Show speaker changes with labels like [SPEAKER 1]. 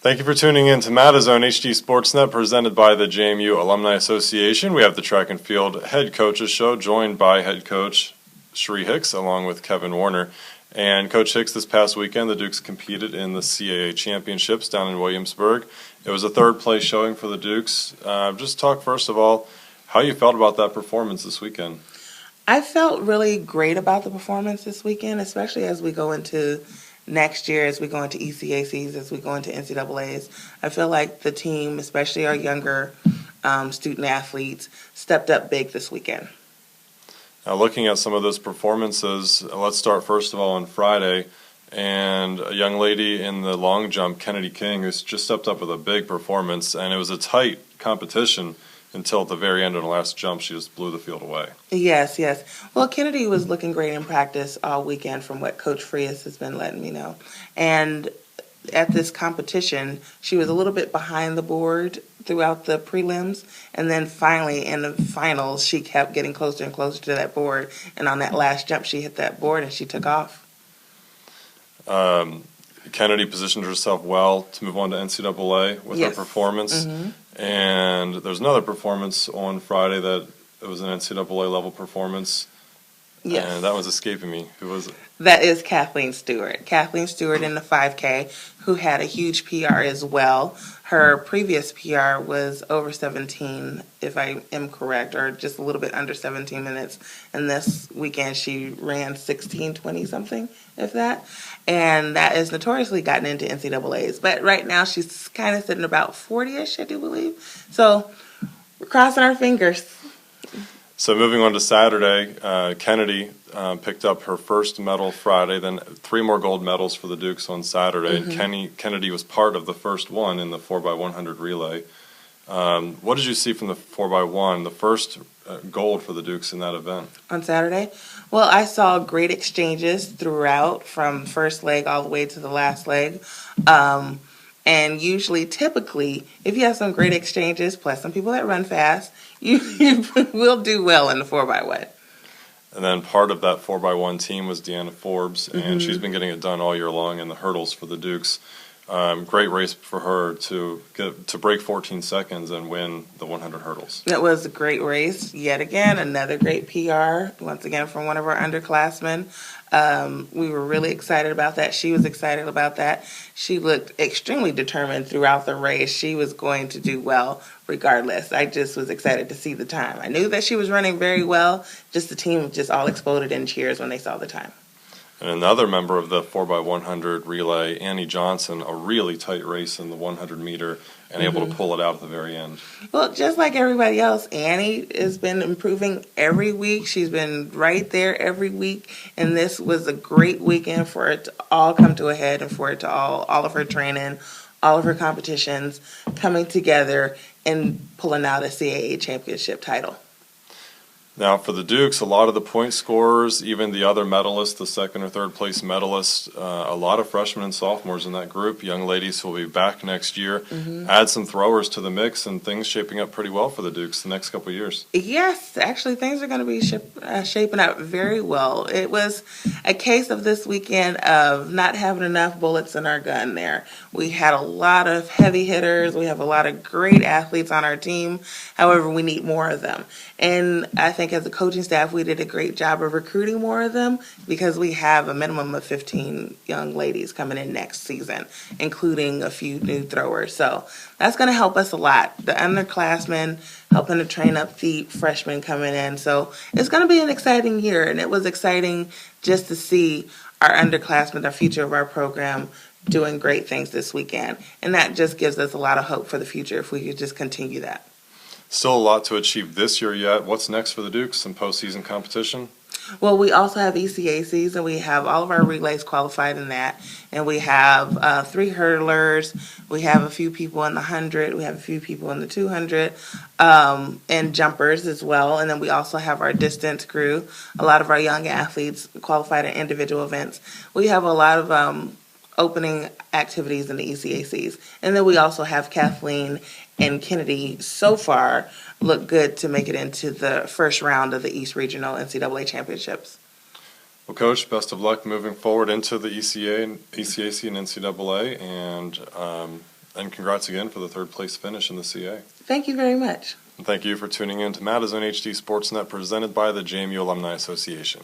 [SPEAKER 1] Thank you for tuning in to Matazone HD Sportsnet, presented by the JMU Alumni Association. We have the track and field head coaches show, joined by head coach Cheree Hicks, along with Kevin Warner. And Coach Hicks, this past weekend, the Dukes competed in the CAA Championships down in Williamsburg. It was a third-place showing for the Dukes. Just talk, first of all, how you felt about that performance this weekend.
[SPEAKER 2] I felt really great about the performance this weekend, especially as we go into next year, as we go into ECACs, as we go into NCAAs. I feel like the team, especially our younger student athletes, stepped up big this weekend.
[SPEAKER 1] Now, looking at some of those performances, let's start first of all on Friday. And a young lady in the long jump, Kennedy King, who's just stepped up with a big performance, and it was a tight competition until at the very end of the last jump, she just blew the field away.
[SPEAKER 2] Yes. Well, Kennedy was looking great in practice all weekend from what Coach Frias has been letting me know. And at this competition, she was a little bit behind the board throughout the prelims, and then finally in the finals, she kept getting closer and closer to that board, and on that last jump, she hit that board and she took off.
[SPEAKER 1] Kennedy positioned herself well to move on to NCAA with her performance.
[SPEAKER 2] Mm-hmm.
[SPEAKER 1] And there's another performance on Friday that it was an NCAA level performance.
[SPEAKER 2] Yes.
[SPEAKER 1] And that was escaping me. Who was it?
[SPEAKER 2] That is Kathleen Stewart. Kathleen Stewart in the 5K, who had a huge PR as well. Her previous PR was over 17, if I am correct, or just a little bit under 17 minutes. And this weekend she ran 16:20-something, if that. And that is notoriously gotten into NCAAs. But right now she's kind of sitting about 40-ish, I do believe. So we're crossing our fingers.
[SPEAKER 1] So moving on to Saturday, Kennedy picked up her first medal Friday, then 3 more gold medals for the Dukes on Saturday.
[SPEAKER 2] Mm-hmm.
[SPEAKER 1] And Kennedy was part of the first one in the 4x100 relay. What did you see from the 4x1, the first gold for the Dukes in that event?
[SPEAKER 2] On Saturday? Well, I saw great exchanges throughout, from first leg all the way to the last leg. And usually, typically, if you have some great exchanges, plus some people that run fast, you will do well in the 4x1.
[SPEAKER 1] And then part of that 4x1 team was Deanna Forbes, and she's been getting it done all year long in the hurdles for the Dukes. Great race for her to break 14 seconds and win the 100 hurdles.
[SPEAKER 2] It was a great race. Yet again, another great PR, once again from one of our underclassmen. We were really excited about that. She was excited about that. She looked extremely determined throughout the race. She was going to do well regardless. I just was excited to see the time. I knew that she was running very well. Just the team just all exploded in cheers when they saw the time.
[SPEAKER 1] And another member of the 4x100 relay, Annie Johnson, a really tight race in the 100 meter and able to pull it out at the very end.
[SPEAKER 2] Well, just like everybody else, Annie has been improving every week. She's been right there every week, and this was a great weekend for it to all come to a head, and for it to all of her training, all of her competitions coming together and pulling out a CAA championship title.
[SPEAKER 1] Now, for the Dukes, a lot of the point scorers, even the other medalists, the second or third place medalists, a lot of freshmen and sophomores in that group, young ladies who will be back next year. Add some throwers to the mix, and things shaping up pretty well for the Dukes the next couple of years.
[SPEAKER 2] Yes, actually, things are going to be shaping up very well. It was a case of this weekend of not having enough bullets in our gun there. We had a lot of heavy hitters. We have a lot of great athletes on our team. However, we need more of them. And I think as a coaching staff, we did a great job of recruiting more of them, because we have a minimum of 15 young ladies coming in next season, including a few new throwers. So that's going to help us a lot. The underclassmen helping to train up the freshmen coming in. So it's going to be an exciting year, and it was exciting just to see our underclassmen, the future of our program, doing great things this weekend. And that just gives us a lot of hope for the future if we could just continue that.
[SPEAKER 1] Still a lot to achieve this year yet. What's next for the Dukes in postseason competition?
[SPEAKER 2] Well, we also have ECACs, and we have all of our relays qualified in that. And we have 3 hurdlers. We have a few people in the 100. We have a few people in the 200, and jumpers as well. And then we also have our distance crew. A lot of our young athletes qualified in individual events. We have a lot of opening activities in the ECACs. And then we also have Kathleen and Kennedy so far look good to make it into the first round of the East Regional NCAA Championships.
[SPEAKER 1] Well, Coach, best of luck moving forward into the ECAC and NCAA, and And congrats again for the third place finish in the CA.
[SPEAKER 2] Thank you very much.
[SPEAKER 1] And thank you for tuning in to Madison HD Sportsnet presented by the JMU Alumni Association.